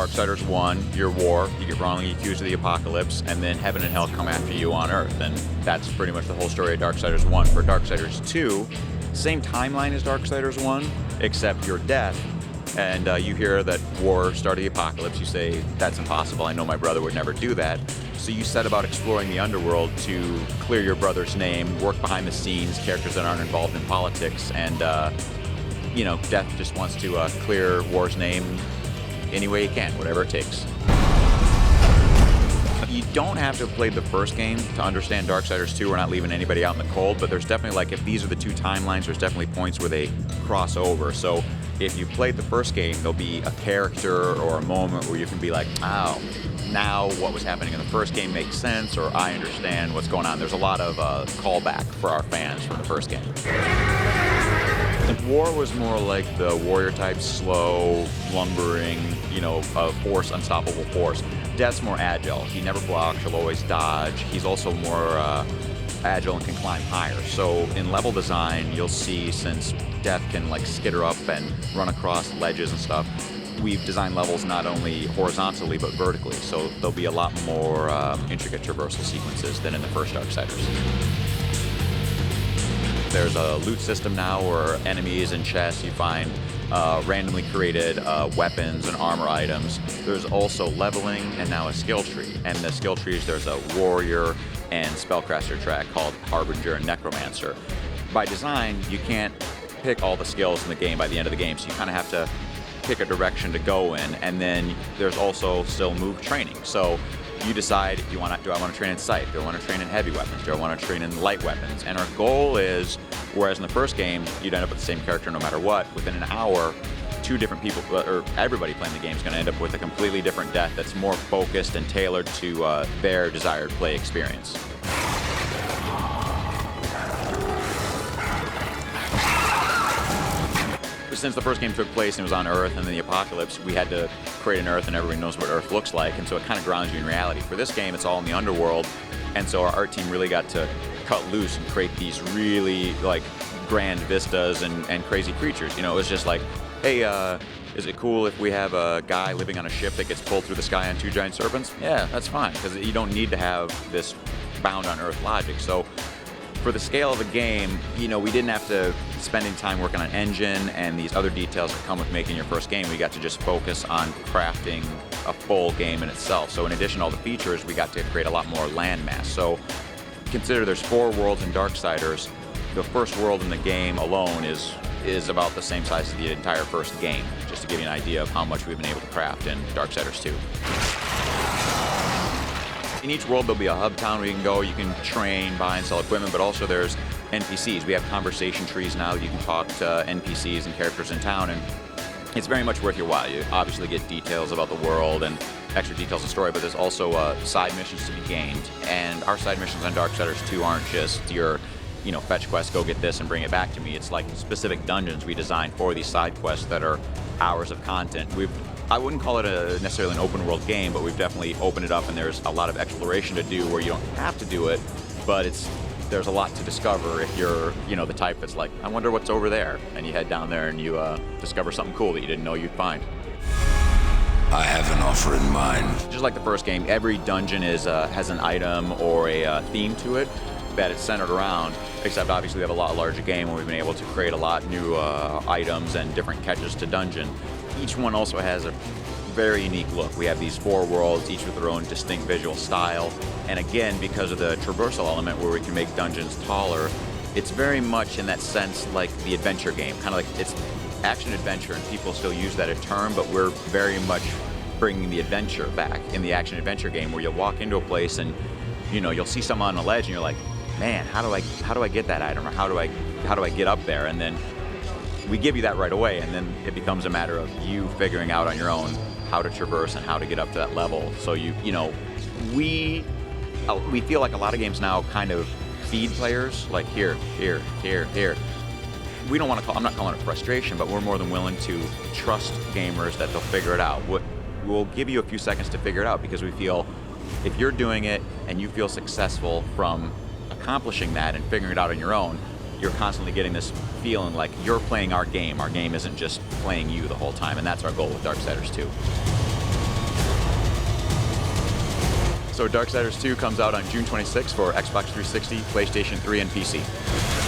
Darksiders 1, you're war, you get wrongly accused of the apocalypse, and then heaven and hell come after you on Earth. And that's pretty much the whole story of Darksiders 1. For Darksiders 2, same timeline as Darksiders 1, except you're death, and you hear that war started the apocalypse. You say, that's impossible, I know my brother would never do that. So you set about exploring the underworld to clear your brother's name, work behind the scenes, characters that aren't involved in politics, and you know, Death just wants to clear war's name any way he can, whatever it takes. You don't have to have played the first game to understand Darksiders 2. We're not leaving anybody out in the cold, but there's definitely, like, if these are the two timelines, there's definitely points where they cross over. So if you played the first game, there'll be a character or a moment where you can be like, oh, now what was happening in the first game makes sense, or I understand what's going on. There's a lot of callback for our fans from the first game. War was more like the warrior type, slow, lumbering, you know, force, unstoppable force. Death's more agile. He never blocks, he'll always dodge. He's also more agile and can climb higher. So in level design, you'll see, since Death can like skitter up and run across ledges and stuff, we've designed levels not only horizontally but vertically. So there'll be a lot more intricate traversal sequences than in the first Darksiders. There's a loot system now where enemies and chests, you find randomly created weapons and armor items. There's also leveling and now a skill tree. And the skill trees, there's a warrior and spellcaster track called Harbinger and Necromancer. By design, you can't pick all the skills in the game by the end of the game, so you kind of have to pick a direction to go in. And then there's also still move training. So you decide, do I want to train in sight? Do I want to train in heavy weapons? Do I want to train in light weapons? And our goal is, whereas in the first game, you'd end up with the same character no matter what, within an hour, two different people, or everybody playing the game is going to end up with a completely different Death that's more focused and tailored to their desired play experience. Since the first game took place and it was on Earth and then the apocalypse, we had to create an Earth and everybody knows what Earth looks like, and so it kind of grounds you in reality. For this game, it's all in the underworld, and so our art team really got to cut loose and create these really like grand vistas and crazy creatures. You know, it was just like, hey, is it cool if we have a guy living on a ship that gets pulled through the sky on two giant serpents? Yeah, that's fine, because you don't need to have this bound on Earth logic. So for the scale of the game, you know, we didn't have to spend any time working on engine and these other details that come with making your first game. We got to just focus on crafting a full game in itself. So in addition to all the features, we got to create a lot more landmass. So consider there's 4 worlds in Darksiders. The first world in the game alone is about the same size as the entire first game, just to give you an idea of how much we've been able to craft in Darksiders 2. In each world, there'll be a hub town where you can go, you can train, buy, and sell equipment, but also there's NPCs. We have conversation trees now that you can talk to NPCs and characters in town, and it's very much worth your while. You obviously get details about the world and extra details of the story, but there's also side missions to be gained. And our side missions on Darksiders 2 aren't just your, you know, fetch quest, go get this and bring it back to me. It's like specific dungeons we designed for these side quests that are hours of content. I wouldn't call it necessarily an open world game, but we've definitely opened it up, and there's a lot of exploration to do where you don't have to do it, but there's a lot to discover if you're, you know, the type that's like, I wonder what's over there, and you head down there and you discover something cool that you didn't know you'd find. I have an offer in mind. Just like the first game, every dungeon has an item or a theme to it that it's centered around, except obviously we have a lot larger game where we've been able to create a lot new items and different catches to dungeon. Each one also has a very unique look. We have these 4 worlds, each with their own distinct visual style. And again, because of the traversal element where we can make dungeons taller, it's very much in that sense like the adventure game. Kind of like it's action-adventure, and people still use that term, but we're very much bringing the adventure back in the action-adventure game, where you'll walk into a place and, you know, you'll see someone on a ledge and you're like, man, how do I get that item, or how do I get up there? And then we give you that right away, and then it becomes a matter of you figuring out on your own how to traverse and how to get up to that level. So you know, we feel like a lot of games now kind of feed players, like here. We don't want to I'm not calling it frustration, but we're more than willing to trust gamers that they'll figure it out. We'll give you a few seconds to figure it out, because we feel if you're doing it and you feel successful from accomplishing that and figuring it out on your own, you're constantly getting this feeling like you're playing our game. Our game isn't just playing you the whole time, and that's our goal with Darksiders 2. So Darksiders 2 comes out on June 26th for Xbox 360, PlayStation 3, and PC.